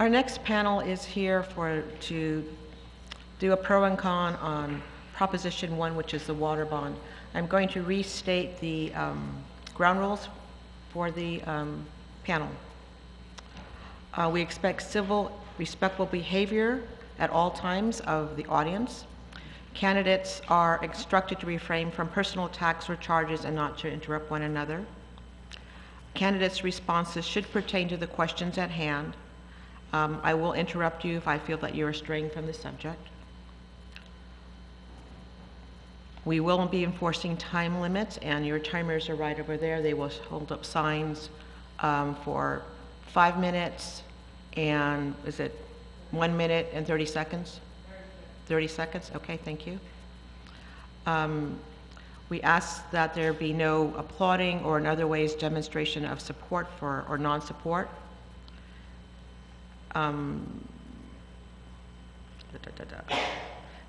Our next panel is here to do a pro and con on Proposition 1, which is the water bond. I'm going to restate the ground rules for the panel. We expect civil, respectful behavior at all times of the audience. Candidates are instructed to refrain from personal attacks or charges and not to interrupt one another. Candidates' responses should pertain to the questions at hand. I will interrupt you if I feel that you are straying from the subject. We will be enforcing time limits, and your timers are right over there. They will hold up signs for 5 minutes, and is it 1 minute and 30 seconds? 30 seconds, okay, thank you. We ask that there be no applauding or in other ways demonstration of support for or non-support.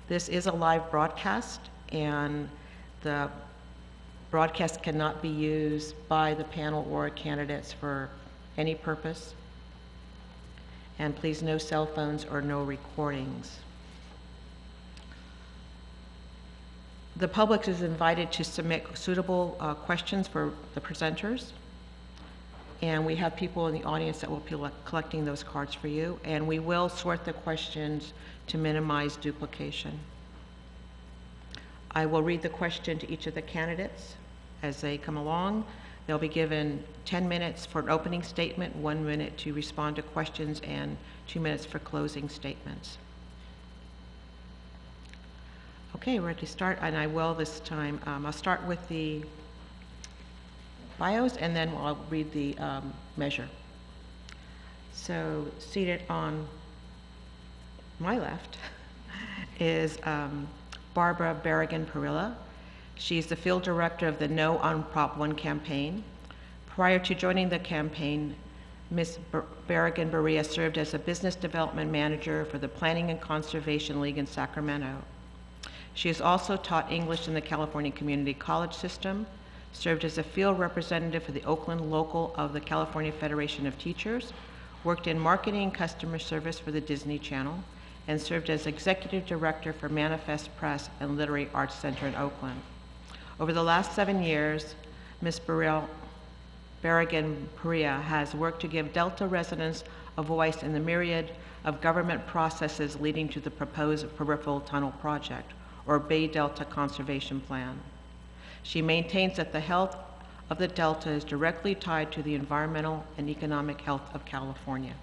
This is a live broadcast, and the broadcast cannot be used by the panel or candidates for any purpose. And please, no cell phones or no recordings. The public is invited to submit suitable questions for the presenters. And we have people in the audience that will be collecting those cards for you. And we will sort the questions to minimize duplication. I will read the question to each of the candidates as they come along. They'll be given 10 minutes for an opening statement, 1 minute to respond to questions, and 2 minutes for closing statements. Okay, we're ready to start, and I will this time. I'll start with the bios, and then I'll read the measure. So seated on my left is Barbara Berrigan-Perilla. She's the field director of the No on Prop 1 campaign. Prior to joining the campaign, Ms. Berrigan-Perilla served as a business development manager for the Planning and Conservation League in Sacramento. She has also taught English in the California Community College system, served as a field representative for the Oakland local of the California Federation of Teachers, worked in marketing and customer service for the Disney Channel, and served as executive director for Manifest Press and Literary Arts Center in Oakland. Over the last 7 years, Ms. Berrigan-Perilla has worked to give Delta residents a voice in the myriad of government processes leading to the proposed Peripheral Tunnel Project, or Bay Delta Conservation Plan. She maintains that the health of the Delta is directly tied to the environmental and economic health of California.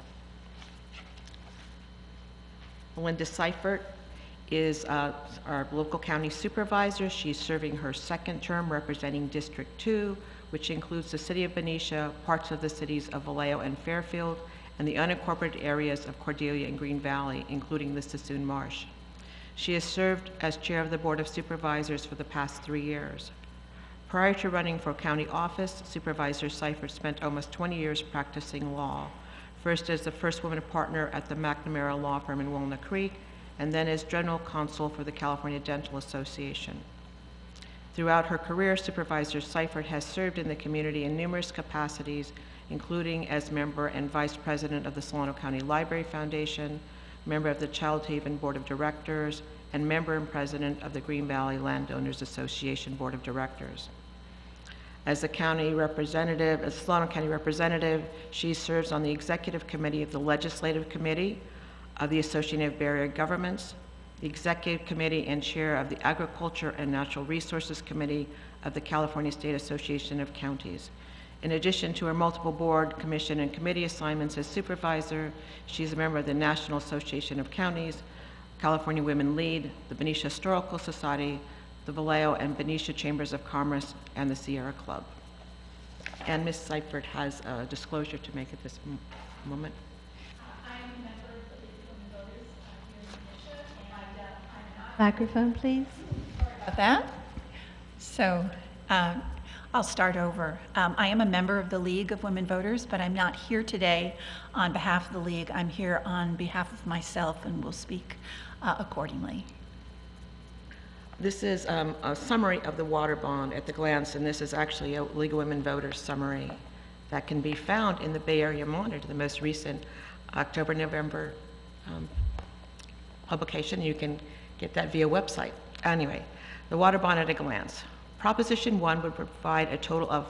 Linda Seifert is our local county supervisor. She's serving her 2nd term representing District 2, which includes the city of Benicia, parts of the cities of Vallejo and Fairfield, and the unincorporated areas of Cordelia and Green Valley, including the Sassoon Marsh. She has served as chair of the Board of Supervisors for the past 3 years. Prior to running for county office, Supervisor Seifert spent almost 20 years practicing law, first as the first woman partner at the McNamara Law Firm in Walnut Creek, and then as general counsel for the California Dental Association. Throughout her career, Supervisor Seifert has served in the community in numerous capacities, including as member and vice president of the Solano County Library Foundation, member of the Child Haven Board of Directors, and member and president of the Green Valley Landowners Association Board of Directors. As the county representative, as Solano County representative, she serves on the executive committee of the Legislative Committee of the Association of Bay Area Governments, the executive committee and chair of the Agriculture and Natural Resources Committee of the California State Association of Counties. In addition to her multiple board, commission, and committee assignments as supervisor, she's a member of the National Association of Counties, California Women Lead, the Benicia Historical Society, the Vallejo and Benicia Chambers of Commerce, and the Sierra Club. And Ms. Seifert has a disclosure to make at this moment. I'm a member of the League of Women Voters here in Benicia, and I'm not... Microphone, please. Sorry about that. So, I'll start over. I am a member of the League of Women Voters, but I'm not here today on behalf of the League. I'm here on behalf of myself and will speak accordingly. This is a summary of the water bond at the glance, and this is actually a League of Women Voters summary that can be found in the Bay Area Monitor, the most recent October, November publication. You can get that via website. Anyway, the water bond at a glance. Proposition 1 would provide a total of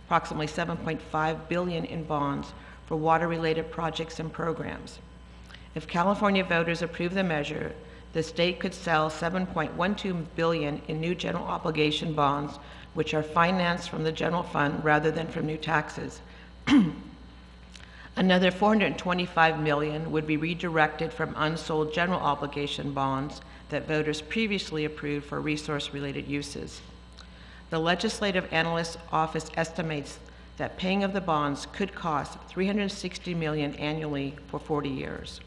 approximately $7.5 billion in bonds for water-related projects and programs. If California voters approve the measure, the state could sell $7.12 billion in new general obligation bonds, which are financed from the general fund rather than from new taxes. Another $425 million would be redirected from unsold general obligation bonds that voters previously approved for resource-related uses. The Legislative Analyst's Office estimates that paying of the bonds could cost $360 million annually for 40 years.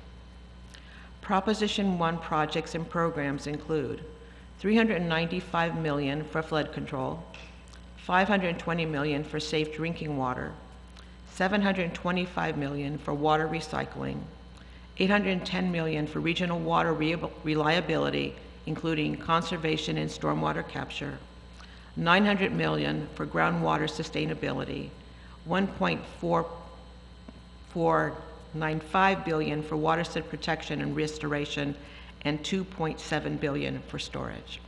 Proposition 1 projects and programs include $395 million for flood control, $520 million for safe drinking water, $725 million for water recycling, $810 million for regional water reliability, including conservation and stormwater capture, $900 million for groundwater sustainability, $1.495 billion for watershed protection and restoration, and $2.7 billion for storage.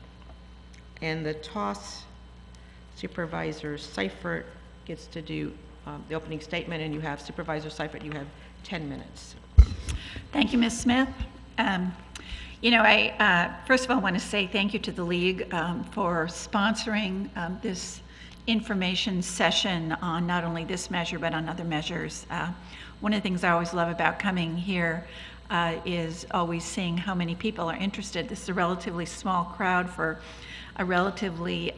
And the TOS Supervisor Seifert gets to do the opening statement, and you have Supervisor Seifert, you have 10 minutes. Thank you, Ms. Smith. You know, I first of all want to say thank you to the League for sponsoring this information session on not only this measure but on other measures. One of the things I always love about coming here is always seeing how many people are interested. This is a relatively small crowd for a relatively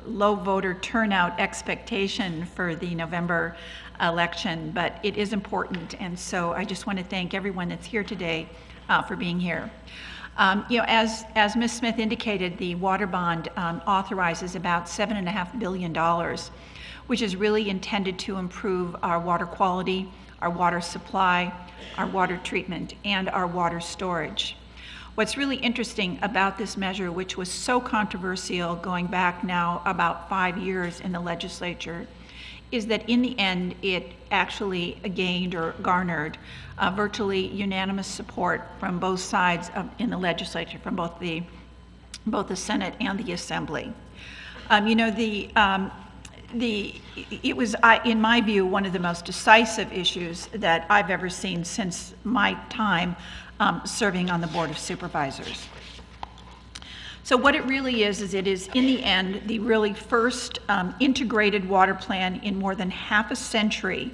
low voter turnout expectation for the November election, but it is important, and so I just want to thank everyone that's here today for being here. You know, as Ms. Smith indicated, the water bond authorizes about $7.5 billion, which is really intended to improve our water quality, our water supply, our water treatment, and our water storage. What's really interesting about this measure, which was so controversial going back now about 5 years in the legislature, is that in the end it actually gained or garnered virtually unanimous support from both sides in the legislature, from both the Senate and the Assembly. You know, it was, in my view, one of the most decisive issues that I've ever seen since my time serving on the Board of Supervisors. So what it really is it is, in the end, the really first integrated water plan in more than half a century.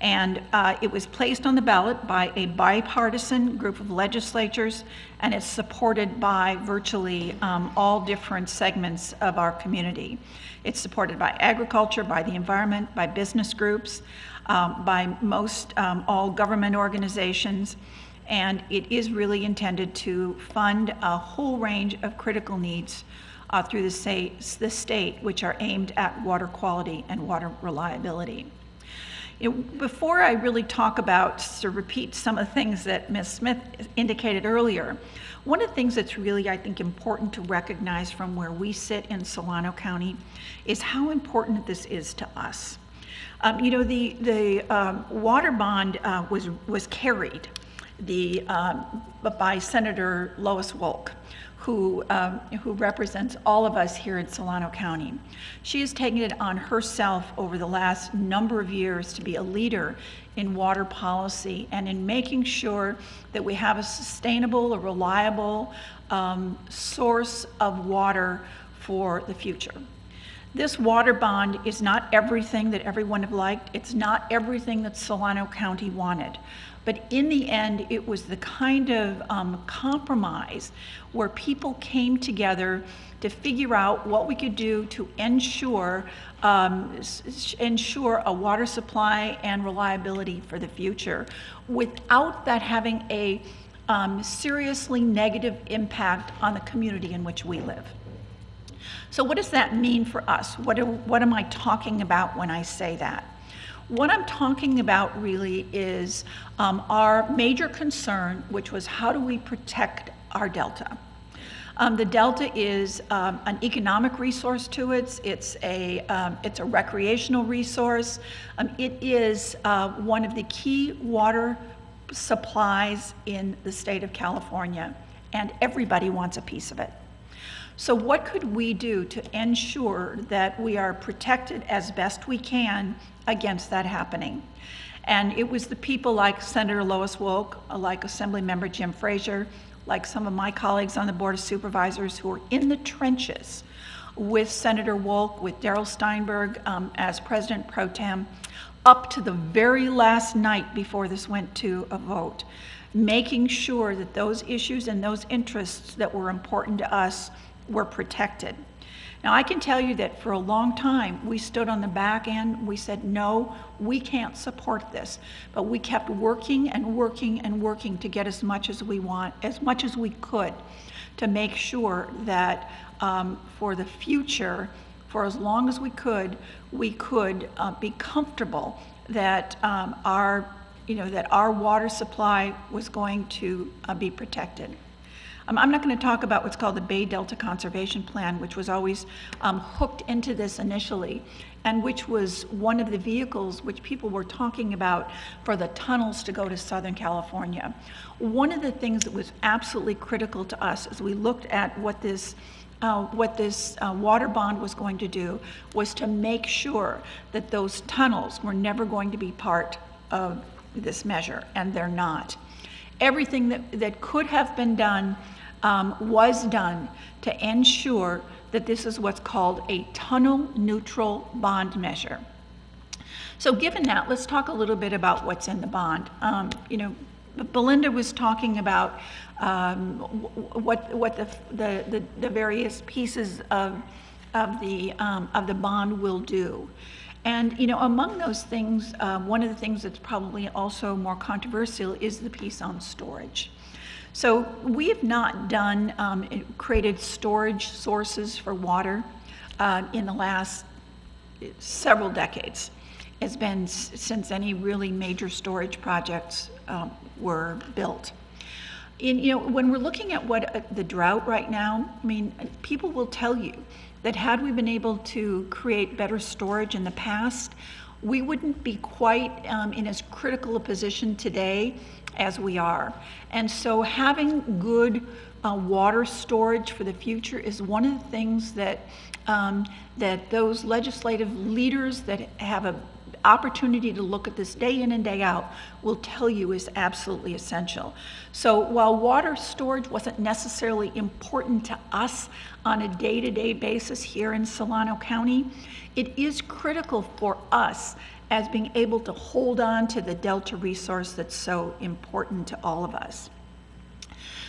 And it was placed on the ballot by a bipartisan group of legislatures, and it's supported by virtually all different segments of our community. It's supported by agriculture, by the environment, by business groups, by most all government organizations. And it is really intended to fund a whole range of critical needs through the state, which are aimed at water quality and water reliability. Before I really talk about, to repeat some of the things that Ms. Smith indicated earlier, one of the things that's really, I think, important to recognize from where we sit in Solano County is how important this is to us. You know, the water bond was carried by Senator Lois Wolk, who represents all of us here in Solano County. She has taken it on herself over the last number of years to be a leader in water policy and in making sure that we have a sustainable, a reliable source of water for the future. This water bond is not everything that everyone would liked. It's not everything that Solano County wanted. But in the end, it was the kind of compromise where people came together to figure out what we could do to ensure a water supply and reliability for the future without that having a seriously negative impact on the community in which we live. So what does that mean for us? What am I talking about when I say that? What I'm talking about really is our major concern, which was how do we protect our delta? The Delta is an economic resource to it. It's a recreational resource. It is one of the key water supplies in the state of California, and everybody wants a piece of it. So what could we do to ensure that we are protected as best we can against that happening? And it was the people like Senator Lois Wolk, like Assemblymember Jim Frazier, like some of my colleagues on the Board of Supervisors who are in the trenches with Senator Wolk, with Darrell Steinberg as President Pro Tem, up to the very last night before this went to a vote, making sure that those issues and those interests that were important to us were protected. Now, I can tell you that for a long time, we stood on the back end. We said, no, we can't support this. But we kept working and working and working to get as much as we want, as much as we could, to make sure that for the future, for as long as we could be comfortable that that our water supply was going to be protected. I'm not going to talk about what's called the Bay Delta Conservation Plan, which was always hooked into this initially, and which was one of the vehicles which people were talking about for the tunnels to go to Southern California. One of the things that was absolutely critical to us as we looked at what this water bond was going to do was to make sure that those tunnels were never going to be part of this measure, and they're not. Everything that could have been done was done to ensure that this is what's called a tunnel neutral bond measure. So given that, let's talk a little bit about what's in the bond. Belinda was talking about what the various pieces of the bond will do. And among those things, one of the things that's probably also more controversial is the piece on storage. So we have not created storage sources for water in the last several decades. It's been since any really major storage projects were built. When we're looking at what the drought right now, I mean, people will tell you that had we been able to create better storage in the past, we wouldn't be quite in as critical a position today as we are. And so having good water storage for the future is one of the things that those legislative leaders that have an opportunity to look at this day in and day out will tell you is absolutely essential. So while water storage wasn't necessarily important to us on a day-to-day basis here in Solano County, it is critical for us as being able to hold on to the Delta resource that's so important to all of us.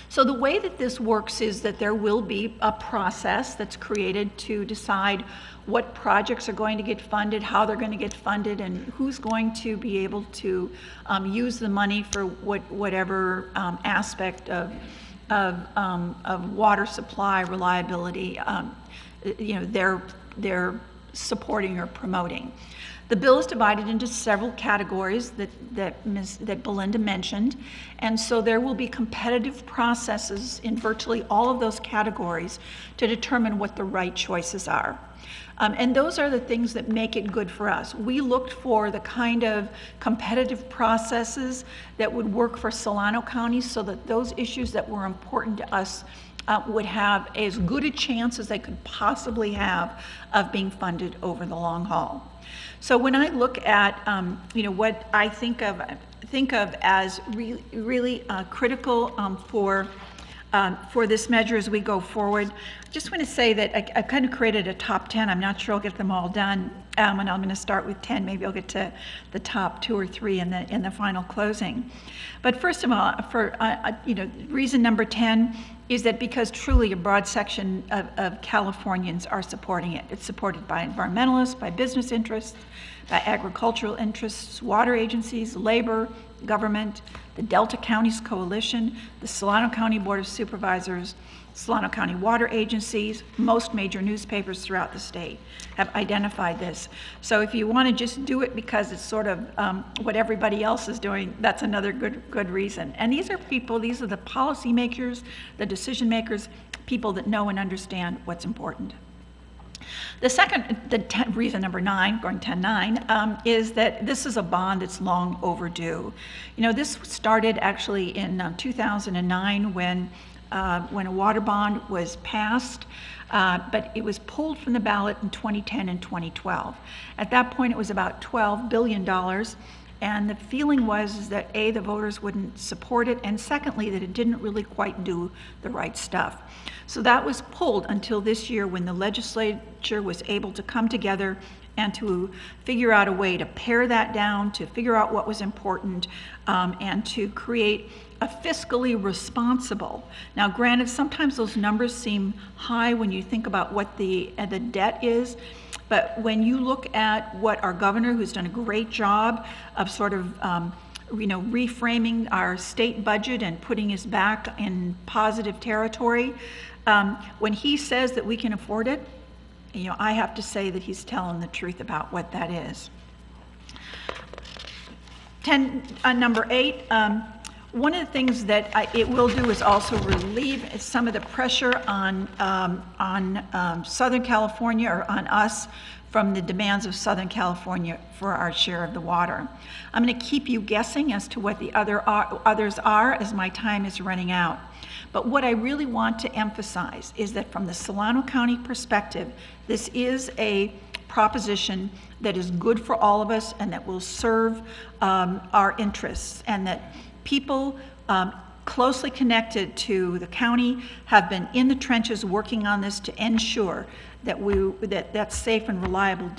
So the way that this works is that there will be a process that's created to decide what projects are going to get funded, how they're going to get funded, and who's going to be able to use the money for whatever aspect of water supply reliability they're supporting or promoting. The bill is divided into several categories that Belinda mentioned, and so there will be competitive processes in virtually all of those categories to determine what the right choices are. And those are the things that make it good for us. We looked for the kind of competitive processes that would work for Solano County so that those issues that were important to us would have as good a chance as they could possibly have of being funded over the long haul. So when I look at what I think of as really critical for this measure as we go forward, I just want to say that I kind of created a top 10. I'm not sure I'll get them all done, and I'm going to start with 10. Maybe I'll get to the top 2 or 3 in the final closing. But first of all, for reason number 10 is that because truly a broad section of Californians are supporting it. It's supported by environmentalists, by business interests, by agricultural interests, water agencies, labor, government, the Delta Counties Coalition, the Solano County Board of Supervisors, Solano County water agencies, most major newspapers throughout the state have identified this. So if you want to just do it because it's sort of what everybody else is doing, that's another good reason. And these are people, these are the policy makers, the decision makers, people that know and understand what's important. The second, reason number 9, going 10-9, is that this is a bond that's long overdue. You know, this started actually in 2009 when a water bond was passed, but it was pulled from the ballot in 2010 and 2012. At that point, it was about $12 billion. And the feeling was that A, the voters wouldn't support it, and secondly, that it didn't really quite do the right stuff. So that was pulled until this year when the legislature was able to come together and to figure out a way to pare that down, to figure out what was important, and to create a fiscally responsible. Now granted, sometimes those numbers seem high when you think about what the debt is, but when you look at what our governor, who's done a great job of sort of reframing our state budget and putting us back in positive territory, when he says that we can afford it, I have to say that he's telling the truth about what that is. Number 8, one of the things that it will do is also relieve some of the pressure on Southern California, or on us, from the demands of Southern California for our share of the water. I'm going to keep you guessing as to what the others are as my time is running out. But what I really want to emphasize is that from the Solano County perspective, this is a proposition that is good for all of us and that will serve our interests, and that people closely connected to the county have been in the trenches working on this to ensure that that safe and reliable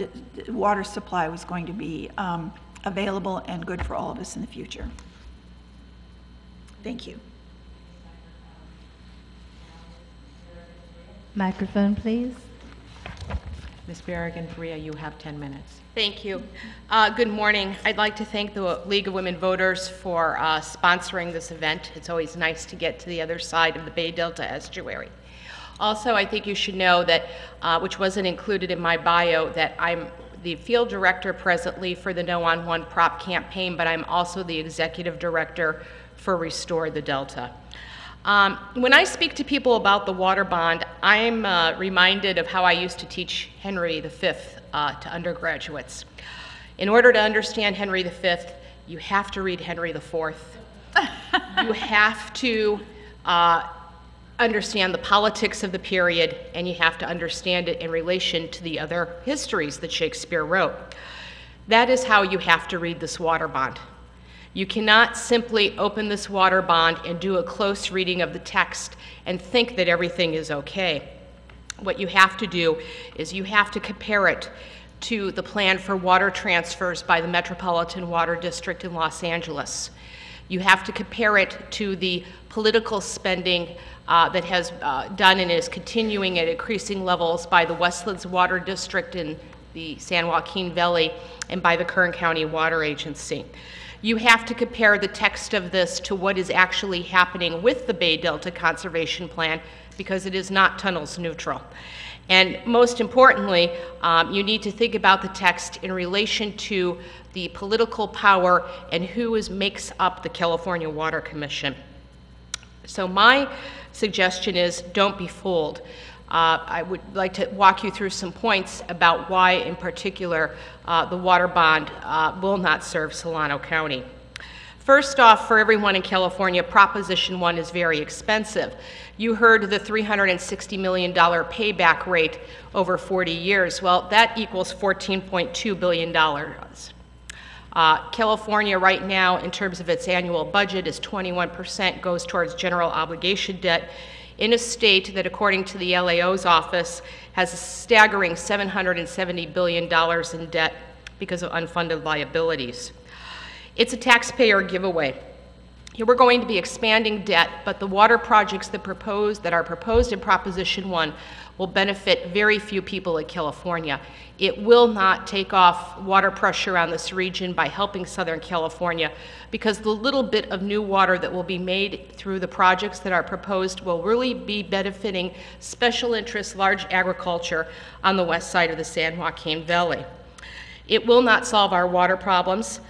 water supply was going to be available and good for all of us in the future. Thank you. Microphone, please. Ms. Berrigan-Faria, you have 10 minutes. Thank you. Good morning. I'd like to thank the League of Women Voters for sponsoring this event. It's always nice to get to the other side of the Bay Delta estuary. Also, I think you should know that, which wasn't included in my bio, that I'm the field director presently for the No on One Prop campaign, but I'm also the executive director for Restore the Delta. When I speak to people about the water bond, I'm reminded of how I used to teach Henry V to undergraduates. In order to understand Henry V, you have to read Henry IV. You have to understand the politics of the period, and you have to understand it in relation to the other histories that Shakespeare wrote. That is how you have to read this water bond. You cannot simply open this water bond and do a close reading of the text and think that everything is okay. What you have to do is you have to compare it to the plan for water transfers by the Metropolitan Water District in Los Angeles. You have to compare it to the political spending that has done and is continuing at increasing levels by the Westlands Water District in the San Joaquin Valley and by the Kern County Water Agency. You have to compare the text of this to what is actually happening with the Bay Delta Conservation Plan, because it is not tunnels neutral. And most importantly, you need to think about the text in relation to the political power and who makes up the California Water Commission. So my suggestion is, don't be fooled. I would like to walk you through some points about why, in particular, the water bond will not serve Solano County. First off, for everyone in California, Proposition 1 is very expensive. You heard the $360 million payback rate over 40 years. Well, that equals $14.2 billion. California right now, in terms of its annual budget, is 21% goes towards general obligation debt, in a state that, according to the LAO's office, has a staggering $770 billion in debt because of unfunded liabilities. It's a taxpayer giveaway. Here we're going to be expanding debt, but the water projects that are proposed in Proposition 1 will benefit very few people in California. It will not take off water pressure on this region by helping Southern California, because the little bit of new water that will be made through the projects that are proposed will really be benefiting special interest large agriculture on the west side of the San Joaquin Valley. It will not solve our water problems.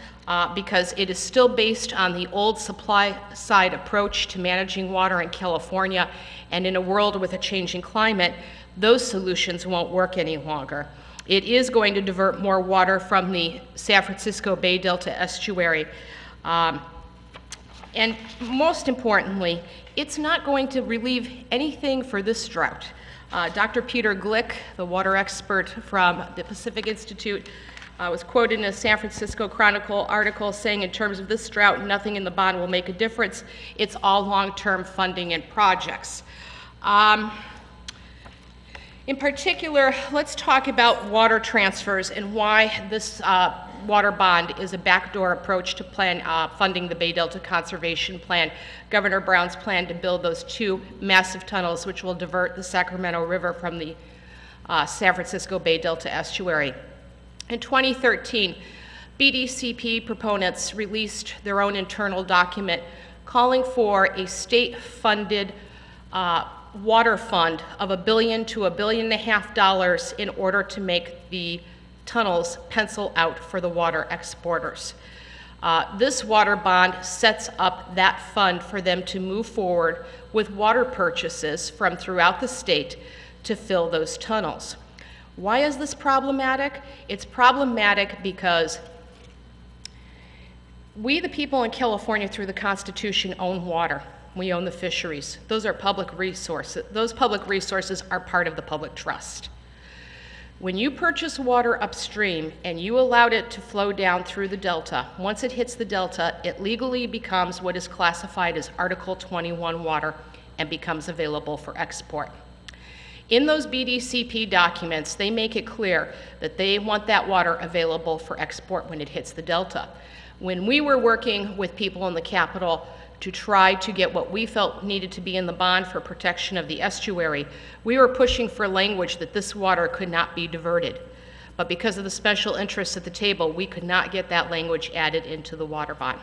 because it is still based on the old supply side approach to managing water in California, and in a world with a changing climate, those solutions won't work any longer. It is going to divert more water from the San Francisco Bay Delta estuary. And most importantly, it's not going to relieve anything for this drought. Dr. Peter Glick, the water expert from the Pacific Institute, was quoted in a San Francisco Chronicle article saying, in terms of this drought, nothing in the bond will make a difference. It's all long-term funding and projects. In particular, let's talk about water transfers and why this water bond is a backdoor approach to funding the Bay Delta Conservation Plan, Governor Brown's plan to build those 2 massive tunnels which will divert the Sacramento River from the San Francisco Bay Delta estuary. In 2013, BDCP proponents released their own internal document calling for a state-funded water fund of $1 billion to $1.5 billion in order to make the tunnels pencil out for the water exporters. This water bond sets up that fund for them to move forward with water purchases from throughout the state to fill those tunnels. Why is this problematic? It's problematic because we, the people in California, through the Constitution, own water. We own the fisheries. Those are public resources. Those public resources are part of the public trust. When you purchase water upstream and you allowed it to flow down through the delta, once it hits the delta, it legally becomes what is classified as Article 21 water and becomes available for export. In those BDCP documents, they make it clear that they want that water available for export when it hits the delta. When we were working with people in the Capitol to try to get what we felt needed to be in the bond for protection of the estuary, we were pushing for language that this water could not be diverted. But because of the special interests at the table, we could not get that language added into the water bond.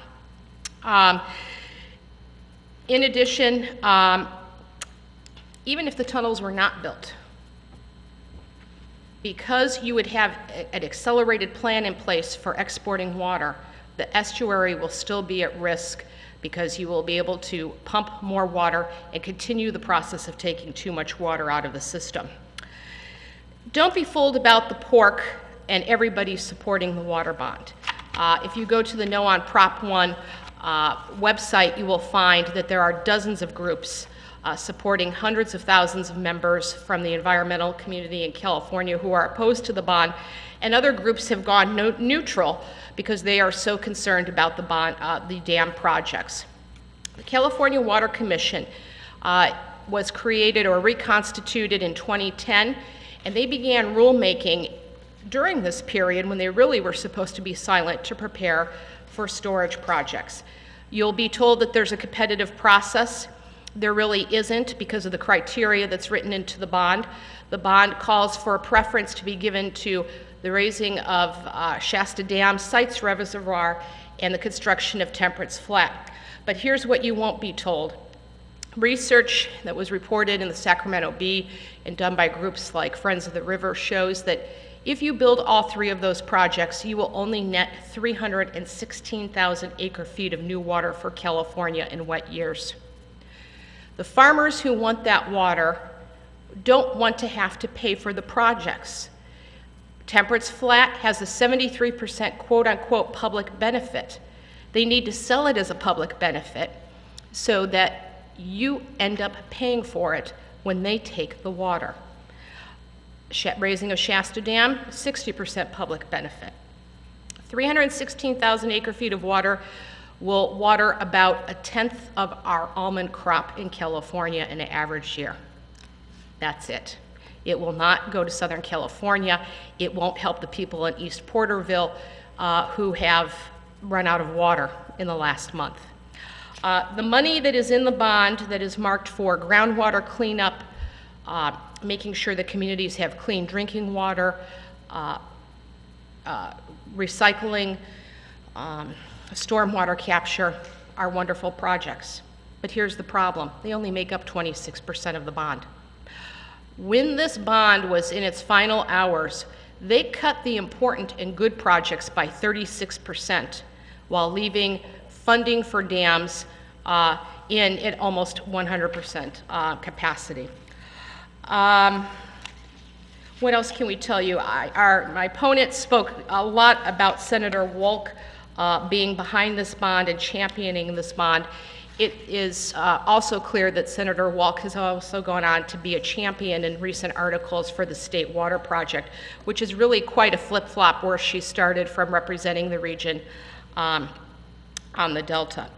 In addition, even if the tunnels were not built, because you would have an accelerated plan in place for exporting water, the estuary will still be at risk because you will be able to pump more water and continue the process of taking too much water out of the system. Don't be fooled about the pork and everybody supporting the water bond. If you go to the No on Prop 1 website, you will find that there are dozens of groups supporting hundreds of thousands of members from the environmental community in California who are opposed to the bond, and other groups have gone neutral because they are so concerned about the dam projects. The California Water Commission was created or reconstituted in 2010, and they began rulemaking during this period when they really were supposed to be silent to prepare for storage projects. You'll be told that there's a competitive process. There really isn't because of the criteria that's written into the bond. The bond calls for a preference to be given to the raising of Shasta Dam, Sites Reservoir, and the construction of Temperance Flat. But here's what you won't be told. Research that was reported in the Sacramento Bee and done by groups like Friends of the River shows that if you build all 3 of those projects, you will only net 316,000 acre-feet of new water for California in wet years. The farmers who want that water don't want to have to pay for the projects. Temperance Flat has a 73% quote-unquote public benefit. They need to sell it as a public benefit so that you end up paying for it when they take the water. Raising of Shasta Dam, 60% public benefit. 316,000 acre-feet of water will water about 1/10 of our almond crop in California in an average year. That's it. It will not go to Southern California. It won't help the people in East Porterville who have run out of water in the last month. The money that is in the bond that is marked for groundwater cleanup, making sure that communities have clean drinking water, recycling, stormwater capture are wonderful projects. But here's the problem. They only make up 26% of the bond. When this bond was in its final hours, they cut the important and good projects by 36%, while leaving funding for dams in at almost 100% capacity. What else can we tell you? My opponent spoke a lot about Senator Wolk being behind this bond and championing this bond. It is also clear that Senator Wolk has also gone on to be a champion in recent articles for the State Water Project, which is really quite a flip-flop where she started from representing the region on the Delta.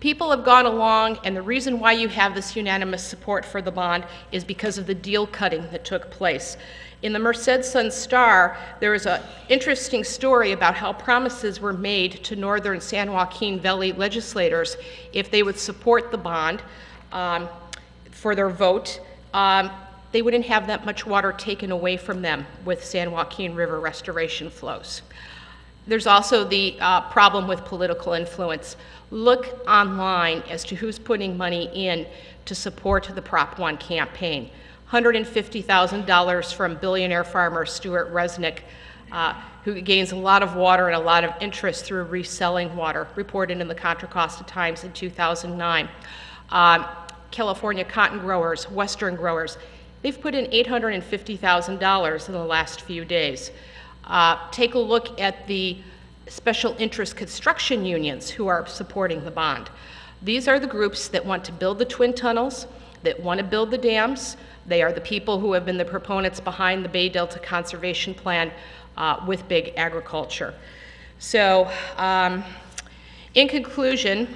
People have gone along, and the reason why you have this unanimous support for the bond is because of the deal cutting that took place. In the Merced Sun-Star, there is an interesting story about how promises were made to northern San Joaquin Valley legislators if they would support the bond for their vote. They wouldn't have that much water taken away from them with San Joaquin River restoration flows. There's also the problem with political influence. Look online as to who's putting money in to support the Prop 1 campaign. $150,000 from billionaire farmer Stuart Resnick, who gains a lot of water and a lot of interest through reselling water, reported in the Contra Costa Times in 2009. California cotton growers, Western growers, they've put in $850,000 in the last few days. Take a look at the special interest construction unions who are supporting the bond. These are the groups that want to build the twin tunnels, that want to build the dams. They are the people who have been the proponents behind the Bay Delta Conservation Plan with big agriculture. So, in conclusion,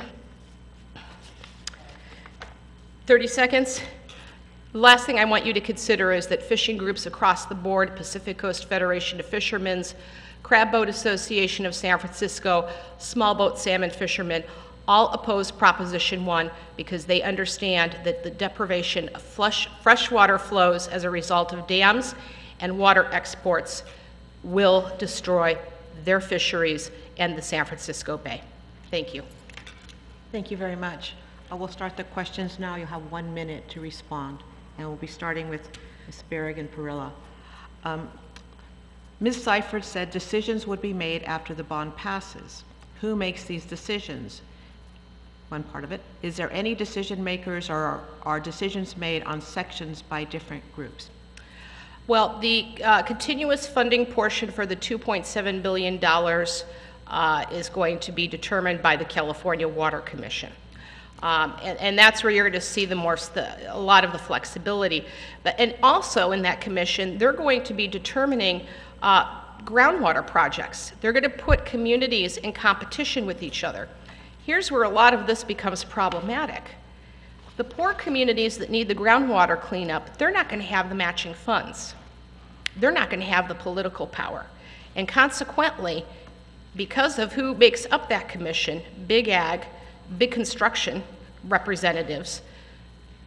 30 seconds. The last thing I want you to consider is that fishing groups across the board, Pacific Coast Federation of Fishermen's, Crab Boat Association of San Francisco, Small Boat Salmon Fishermen, all oppose Proposition 1 because they understand that the deprivation of freshwater flows as a result of dams and water exports will destroy their fisheries and the San Francisco Bay. Thank you. Thank you very much. We'll start the questions now. You'll have 1 minute to respond. And we'll be starting with Ms. Berg and Perilla. Ms. Seifert said decisions would be made after the bond passes. Who makes these decisions? One part of it. Is there any decision makers, or are decisions made on sections by different groups? Well, the continuous funding portion for the $2.7 billion is going to be determined by the California Water Commission. And that's where you're going to see a lot of the flexibility. And also in that commission, they're going to be determining groundwater projects. They're going to put communities in competition with each other. Here's where a lot of this becomes problematic. The poor communities that need the groundwater cleanup, they're not going to have the matching funds. They're not going to have the political power. And consequently, because of who makes up that commission, big ag, big construction representatives,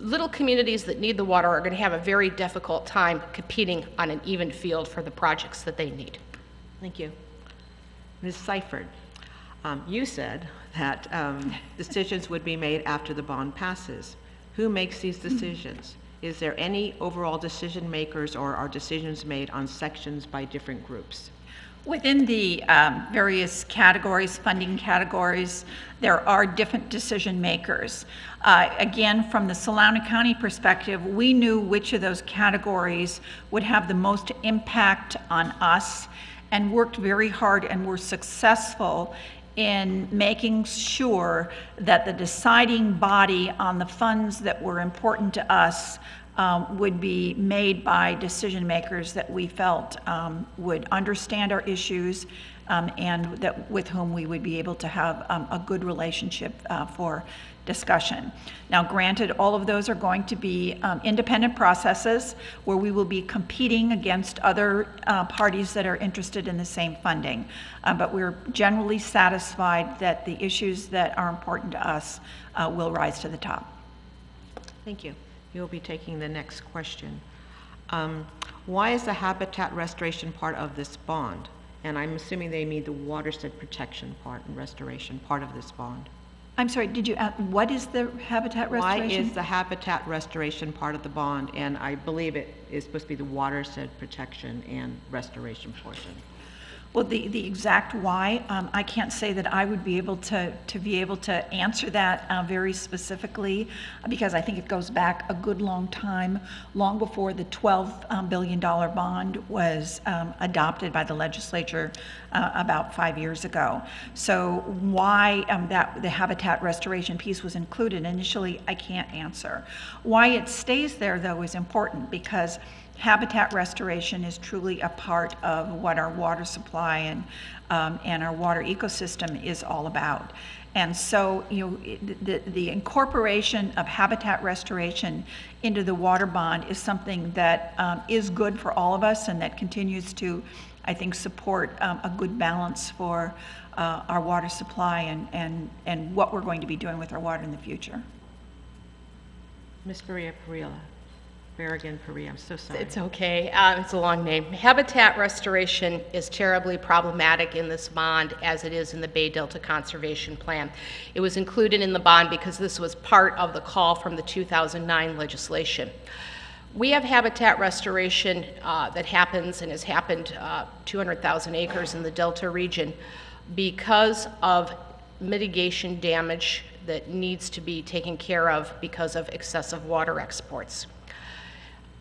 little communities that need the water are going to have a very difficult time competing on an even field for the projects that they need. Thank you. Ms. Seifert, you said that decisions would be made after the bond passes. Who makes these decisions? Is there any overall decision makers, or are decisions made on sections by different groups? Within the various categories, funding categories, there are different decision makers. Again, from the Solano County perspective, we knew which of those categories would have the most impact on us, and worked very hard and were successful in making sure that the deciding body on the funds that were important to us would be made by decision makers that we felt would understand our issues and that with whom we would be able to have a good relationship for discussion. Now, granted, all of those are going to be independent processes where we will be competing against other parties that are interested in the same funding. But we're generally satisfied that the issues that are important to us will rise to the top. Thank you. You'll be taking the next question. Why is the habitat restoration part of this bond? And I'm assuming they mean the watershed protection part and restoration part of this bond. I'm sorry, did you ask, what is the habitat restoration? Why is the habitat restoration part of the bond? And I believe it is supposed to be the watershed protection and restoration portion. Well, the exact why, I can't say that I would be able to answer that very specifically, because I think it goes back a good long time, long before the $12 billion bond was adopted by the legislature about 5 years ago. So why that the habitat restoration piece was included initially, I can't answer. Why it stays there, though, is important, because habitat restoration is truly a part of what our water supply and our water ecosystem is all about. And so, the incorporation of habitat restoration into the water bond is something that is good for all of us, and that continues to, I think, support a good balance for our water supply and what we're going to be doing with our water in the future. Ms. Maria Perilla. Berrigan Perea, I'm so sorry. It's okay. It's a long name. Habitat restoration is terribly problematic in this bond, as it is in the Bay Delta Conservation Plan. It was included in the bond because this was part of the call from the 2009 legislation. We have habitat restoration that happens and has happened 200,000 acres in the Delta region because of mitigation damage that needs to be taken care of because of excessive water exports.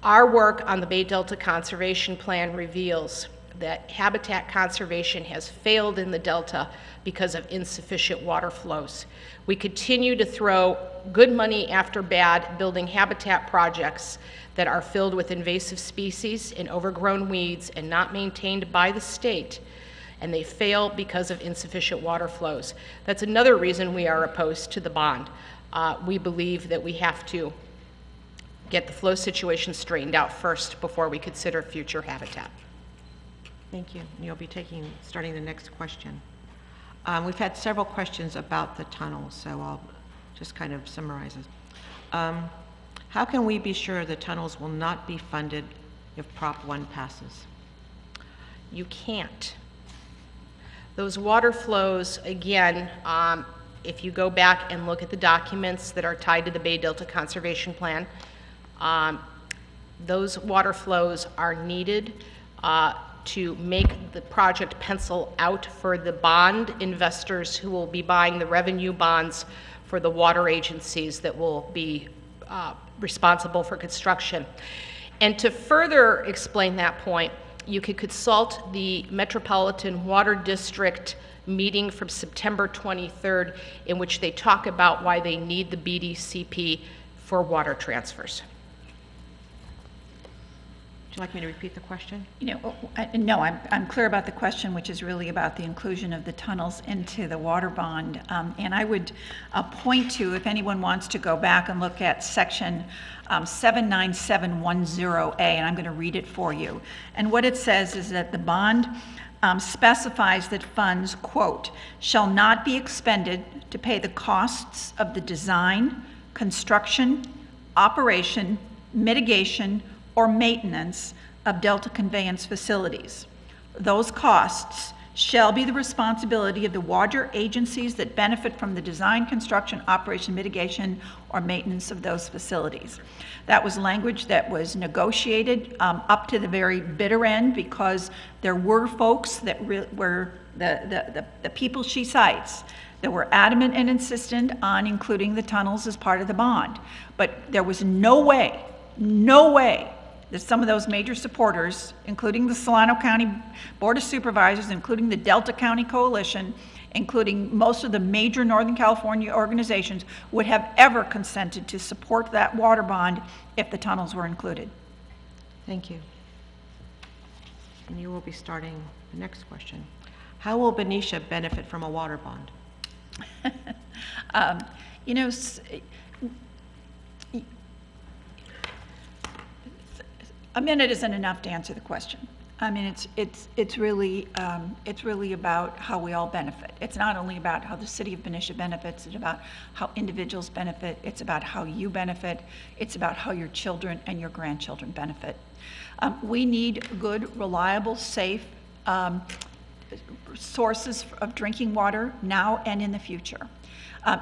Our work on the Bay Delta Conservation Plan reveals that habitat conservation has failed in the Delta because of insufficient water flows. We continue to throw good money after bad, building habitat projects that are filled with invasive species and overgrown weeds and not maintained by the state, and they fail because of insufficient water flows. That's another reason we are opposed to the bond. We believe that we have to get the flow situation straightened out first before we consider future habitat. Thank you. And you'll be starting the next question. We've had several questions about the tunnel, so I'll just kind of summarize it. How can we be sure the tunnels will not be funded if Prop 1 passes? You can't. Those water flows, again, if you go back and look at the documents that are tied to the Bay Delta Conservation Plan, those water flows are needed to make the project pencil out for the bond investors who will be buying the revenue bonds for the water agencies that will be responsible for construction. And to further explain that point, you could consult the Metropolitan Water District meeting from September 23rd, in which they talk about why they need the BDCP for water transfers. Would you like me to repeat the question? No, I'm clear about the question, which is really about the inclusion of the tunnels into the water bond. And I would point to, if anyone wants to go back and look at section 79710A, and I'm going to read it for you. And what it says is that the bond specifies that funds, quote, shall not be expended to pay the costs of the design, construction, operation, mitigation, or maintenance of Delta conveyance facilities. Those costs shall be the responsibility of the water agencies that benefit from the design, construction, operation, mitigation, or maintenance of those facilities. That was language that was negotiated up to the very bitter end, because there were folks that were the people she cites that were adamant and insistent on including the tunnels as part of the bond. But there was no way that some of those major supporters, including the Solano County Board of Supervisors, including the Delta County Coalition, including most of the major Northern California organizations, would have ever consented to support that water bond if the tunnels were included. Thank you. And you will be starting the next question. How will Benicia benefit from a water bond? A minute isn't enough to answer the question. I mean, it's really about how we all benefit. It's not only about how the city of Benicia benefits, it's about how individuals benefit, it's about how you benefit, it's about how your children and your grandchildren benefit. We need good, reliable, safe sources of drinking water now and in the future.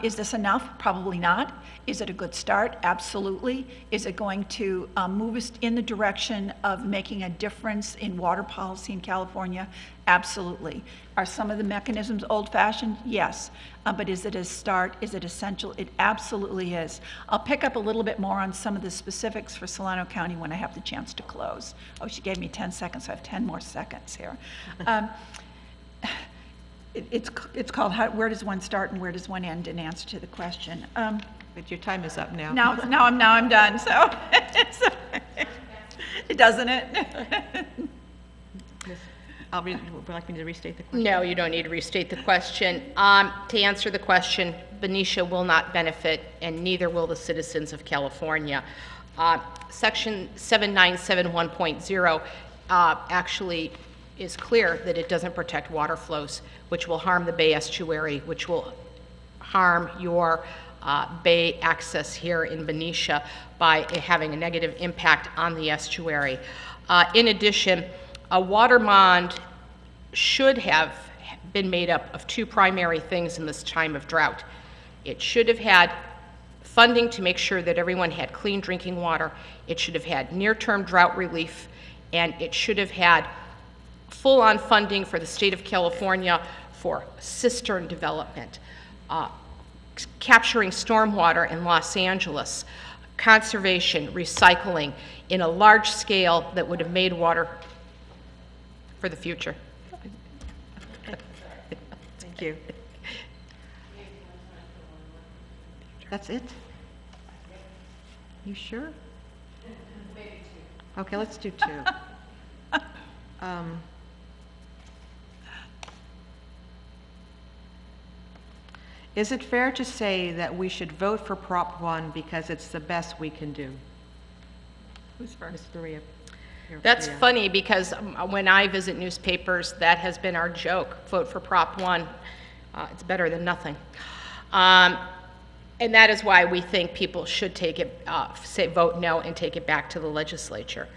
Is this enough? Probably not. Is it a good start? Absolutely. Is it going to move us in the direction of making a difference in water policy in California? Absolutely. Are some of the mechanisms old-fashioned? Yes. But is it a start? Is it essential? It absolutely is. I'll pick up a little bit more on some of the specifics for Solano County when I have the chance to close. Oh, she gave me 10 seconds, so I have 10 more seconds here. It's called Where Does One Start and Where Does One End, in answer to the question. But your time is up now. Now I'm done, so, doesn't it? Would you like me to restate the question? No, you don't need to restate the question. To answer the question, Benicia will not benefit, and neither will the citizens of California. Section 7971.0 actually is clear that it doesn't protect water flows, which will harm the Bay estuary, which will harm your bay access here in Benicia by having a negative impact on the estuary. In addition, a water bond should have been made up of two primary things in this time of drought. It should have had funding to make sure that everyone had clean drinking water. It should have had near-term drought relief, and it should have had full-on funding for the state of California for cistern development, capturing stormwater in Los Angeles, conservation, recycling in a large scale that would have made water for the future. Thank you. That's it? You sure? Okay, let's do two. Is it fair to say that we should vote for Prop 1 because it's the best we can do? Who's first? Ms. Maria. That's funny because when I visit newspapers, that has been our joke. Vote for Prop 1. It's better than nothing. And that is why we think people should take it, say vote no and take it back to the legislature.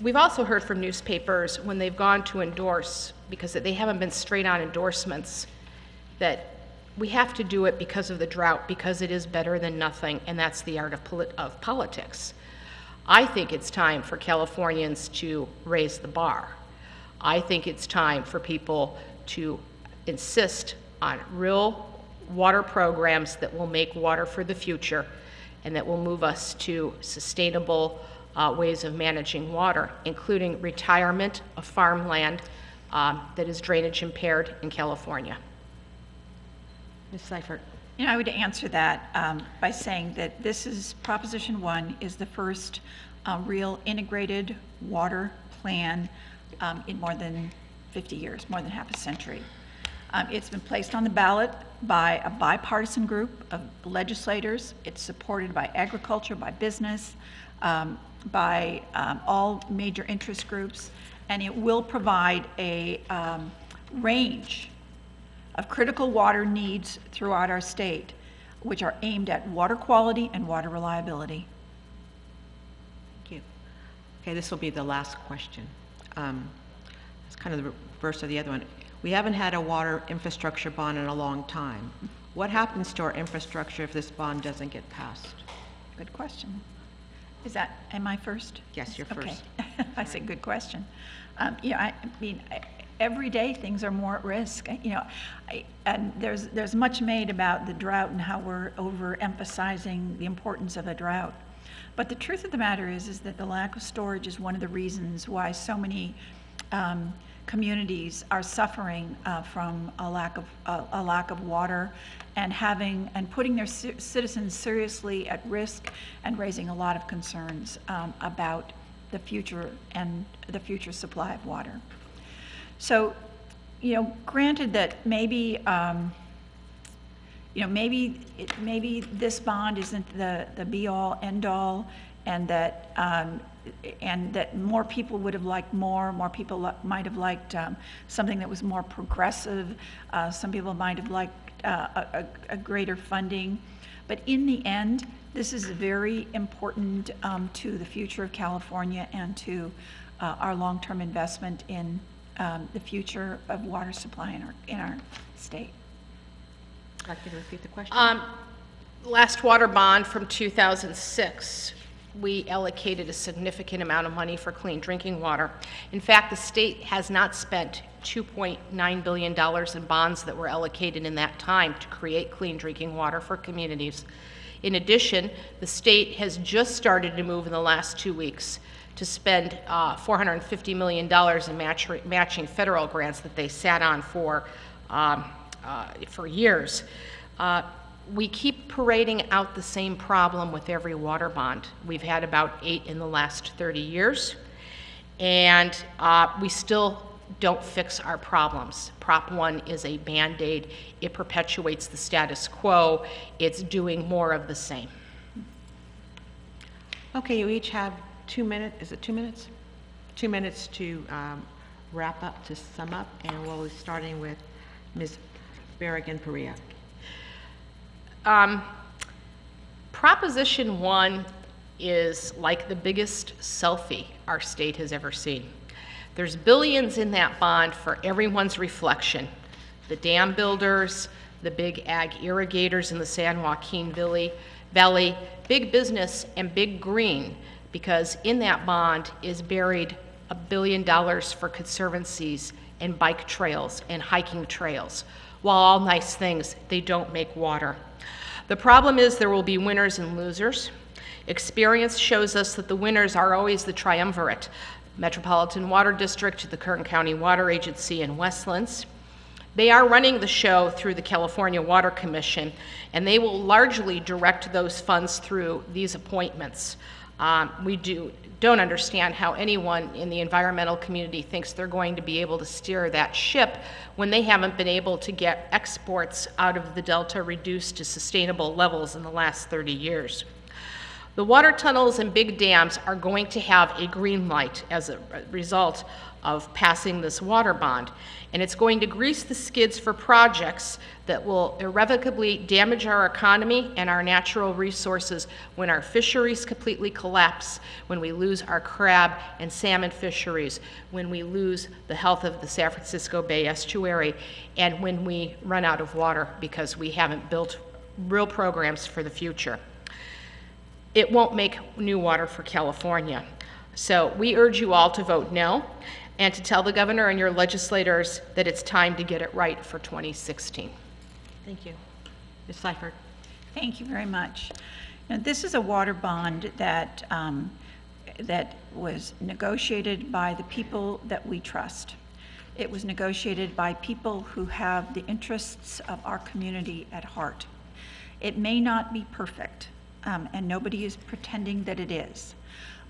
We've also heard from newspapers when they've gone to endorse, because they haven't been straight on endorsements, that we have to do it because of the drought, because it is better than nothing, and that's the art of politics. I think it's time for Californians to raise the bar. I think it's time for people to insist on real water programs that will make water for the future and that will move us to sustainable ways of managing water, including retirement of farmland that is drainage impaired in California. Ms. Seifert. You know, I would answer that by saying that Proposition 1 is the first real integrated water plan in more than 50 years, more than half a century. It's been placed on the ballot by a bipartisan group of legislators. It's supported by agriculture, by business, by all major interest groups, and it will provide a range of critical water needs throughout our state, which are aimed at water quality and water reliability. Thank you. Okay, this will be the last question. It's kind of the reverse of the other one. We haven't had a water infrastructure bond in a long time. What happens to our infrastructure if this bond doesn't get passed? Good question. Am I first? Yes, you're first. Okay. I said good question. I mean, every day things are more at risk. And there's much made about the drought and how we're overemphasizing the importance of a drought. But the truth of the matter is that the lack of storage is one of the reasons why so many communities are suffering from a lack of water, and putting their citizens seriously at risk, and raising a lot of concerns about the future and the future supply of water. So, granted that maybe maybe this bond isn't the be-all, end-all, and that more people would have liked more people might have liked something that was more progressive. Some people might have liked a greater funding. But in the end, this is very important to the future of California and to our long-term investment in the future of water supply in our state. I'd like you to repeat the question. Last water bond from 2006, we allocated a significant amount of money for clean drinking water. In fact, the state has not spent $2.9 billion in bonds that were allocated in that time to create clean drinking water for communities. In addition, the state has just started to move in the last 2 weeks to spend $450 million in matching federal grants that they sat on for years. We keep parading out the same problem with every water bond. We've had about 8 in the last 30 years, and we still don't fix our problems. Prop 1 is a Band-Aid. It perpetuates the status quo. It's doing more of the same. Okay, you each have 2 minutes. Is it 2 minutes? 2 minutes to wrap up, to sum up, and we'll be starting with Ms. Berrigan-Perea. Proposition 1 is like the biggest selfie our state has ever seen. There's billions in that bond for everyone's reflection. The dam builders, the big ag irrigators in the San Joaquin Valley, big business, and big green, because in that bond is buried $1 billion for conservancies and bike trails and hiking trails. While all nice things, they don't make water. The problem is there will be winners and losers. Experience shows us that the winners are always the triumvirate: Metropolitan Water District, the Kern County Water Agency, and Westlands. They are running the show through the California Water Commission, and they will largely direct those funds through these appointments. We don't understand how anyone in the environmental community thinks they're going to be able to steer that ship when they haven't been able to get exports out of the Delta reduced to sustainable levels in the last 30 years. The water tunnels and big dams are going to have a green light as a result of passing this water bond, and it's going to grease the skids for projects that will irrevocably damage our economy and our natural resources when our fisheries completely collapse, when we lose our crab and salmon fisheries, when we lose the health of the San Francisco Bay Estuary, and when we run out of water because we haven't built real programs for the future. It won't make new water for California. So we urge you all to vote no, and to tell the governor and your legislators that it's time to get it right for 2016. Thank you. Ms. Seifert. Thank you very much. Now, this is a water bond that, that was negotiated by the people that we trust. It was negotiated by people who have the interests of our community at heart. It may not be perfect, and nobody is pretending that it is,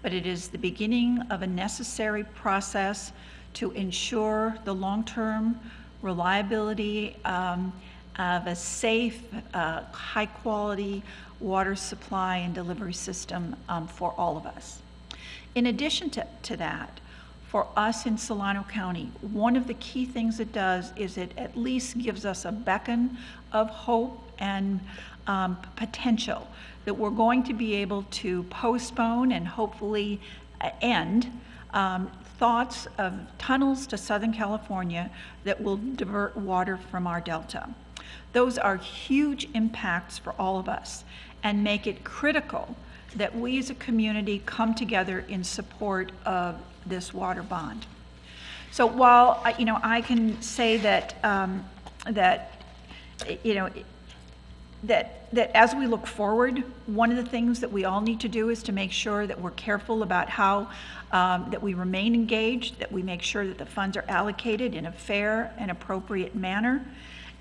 but it is the beginning of a necessary process to ensure the long-term reliability of a safe, high-quality water supply and delivery system for all of us. In addition to that, for us in Solano County, one of the key things it does is it at least gives us a beacon of hope and potential that we're going to be able to postpone and hopefully end thoughts of tunnels to Southern California that will divert water from our delta. Those are huge impacts for all of us and make it critical that we as a community come together in support of this water bond. So while I can say that that as we look forward, one of the things that we all need to do is to make sure that we're careful about how that we remain engaged, that we make sure that the funds are allocated in a fair and appropriate manner,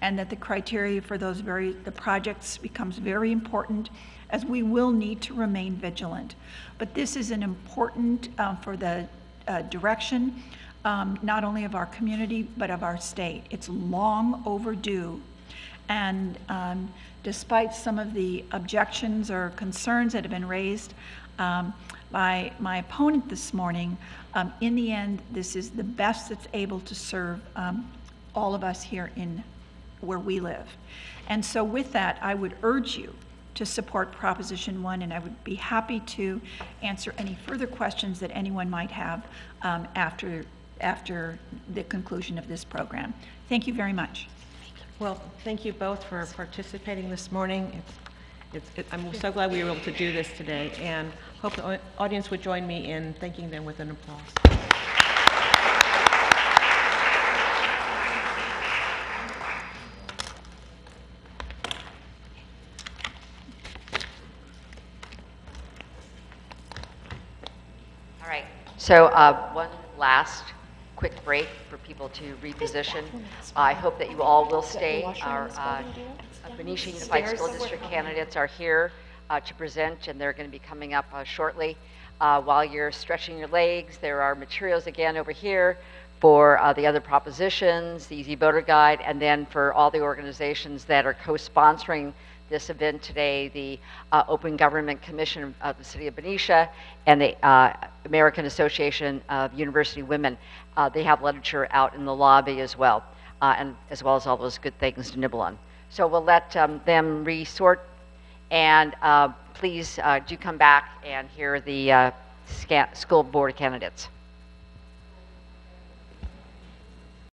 and that the criteria for the projects becomes very important, as we will need to remain vigilant. But this is an important for the direction, not only of our community, but of our state. It's long overdue. And despite some of the objections or concerns that have been raised by my opponent this morning, in the end, this is the best that's able to serve all of us here in where we live. And so with that, I would urge you to support Proposition 1, and I would be happy to answer any further questions that anyone might have after after the conclusion of this program. Thank you very much. Well, thank you both for participating this morning. I'm so glad we were able to do this today, and hope the audience would join me in thanking them with an applause. All right, so one last quick break for people to reposition. I hope that you all will stay. Our Benicia Unified School District candidates are here to present, and they're going to be coming up shortly. While you're stretching your legs, there are materials again over here for the other propositions, the Easy Voter Guide, and then for all the organizations that are co-sponsoring this event today, the Open Government Commission of the City of Benicia and the American Association of University Women. They have literature out in the lobby as well, and as well as all those good things to nibble on. So we'll let them resort, and please do come back and hear the school board candidates.